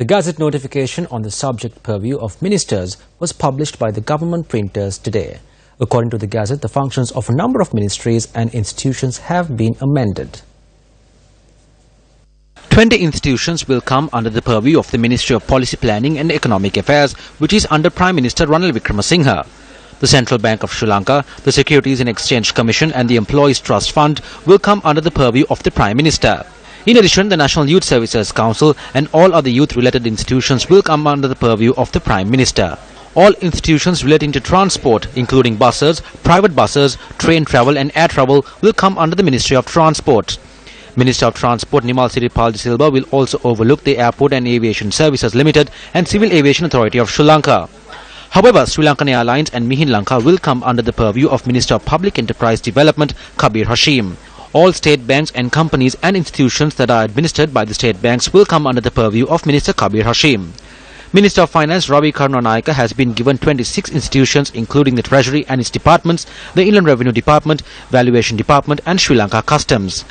The Gazette notification on the subject purview of ministers was published by the government printers today. According to the Gazette, the functions of a number of ministries and institutions have been amended. 20 institutions will come under the purview of the Ministry of Policy Planning and Economic Affairs, which is under Prime Minister Ranil Wickremesinghe. The Central Bank of Sri Lanka, the Securities and Exchange Commission and the Employees Trust Fund will come under the purview of the Prime Minister. In addition, the National Youth Services Council and all other youth-related institutions will come under the purview of the Prime Minister. All institutions relating to transport, including buses, private buses, train travel and air travel, will come under the Ministry of Transport. Minister of Transport Nimal Siripal de Silva will also overlook the Airport and Aviation Services Limited and Civil Aviation Authority of Sri Lanka. However, Sri Lankan Airlines and Mihin Lanka will come under the purview of Minister of Public Enterprise Development Kabir Hashim. All state banks and companies and institutions that are administered by the state banks will come under the purview of Minister Kabir Hashim. Minister of Finance Ravi Karunanayake has been given 26 institutions including the Treasury and its departments, the Inland Revenue Department, Valuation Department and Sri Lanka Customs.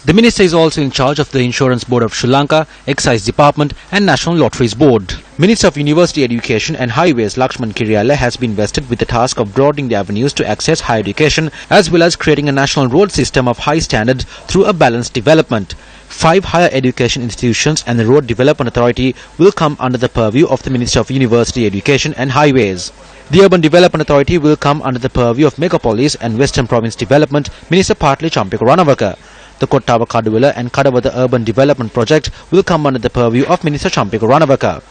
The minister is also in charge of the Insurance Board of Sri Lanka, Excise Department and National Lotteries Board. Minister of University Education and Highways Lakshman Kiriyala has been vested with the task of broadening the avenues to access higher education as well as creating a national road system of high standards through a balanced development. 5 higher education institutions and the Road Development Authority will come under the purview of the Minister of University Education and Highways. The Urban Development Authority will come under the purview of Megapolis and Western Province Development Minister Partli Champika Ranawaka. The Kottawa Kaduwala and Kadawada Urban Development Project will come under the purview of Minister Champika Ranawaka.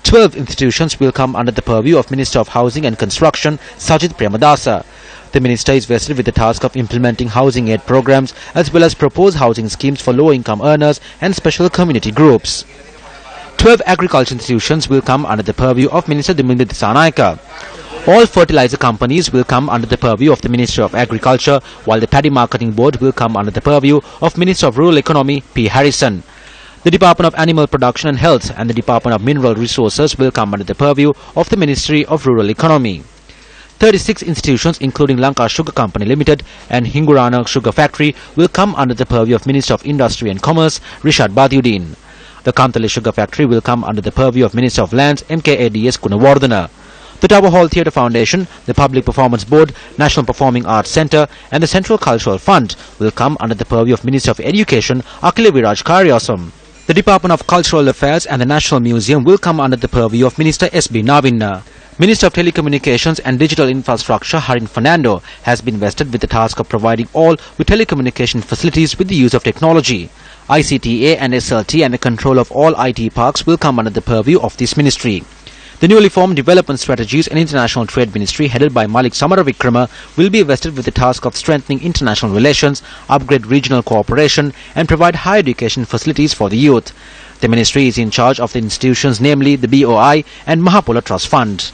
12 institutions will come under the purview of Minister of Housing and Construction Sajid Premadasa. The minister is vested with the task of implementing housing aid programs as well as propose housing schemes for low-income earners and special community groups. 12 agriculture institutions will come under the purview of Minister Dimindra Disanayake. All fertilizer companies will come under the purview of the Ministry of Agriculture, while the Paddy Marketing Board will come under the purview of Minister of Rural Economy P. Harrison. The Department of Animal Production and Health and the Department of Mineral Resources will come under the purview of the Ministry of Rural Economy. 36 institutions including Lanka Sugar Company Limited and Hingurana Sugar Factory will come under the purview of Minister of Industry and Commerce Rishad Badiuddin. The Kantale Sugar Factory will come under the purview of Minister of Lands MKADS Kunawardena. The Tower Hall Theatre Foundation, the Public Performance Board, National Performing Arts Centre and the Central Cultural Fund will come under the purview of Minister of Education Akila Viraj Karyasam. The Department of Cultural Affairs and the National Museum will come under the purview of Minister S.B. Navinna. Minister of Telecommunications and Digital Infrastructure Harin Fernando has been vested with the task of providing all with telecommunication facilities with the use of technology. ICTA and SLT and the control of all IT parks will come under the purview of this ministry. The newly formed Development Strategies and International Trade Ministry headed by Malik Samaravikrama will be vested with the task of strengthening international relations, upgrade regional cooperation and provide higher education facilities for the youth. The ministry is in charge of the institutions namely the BOI and Mahapola Trust Fund.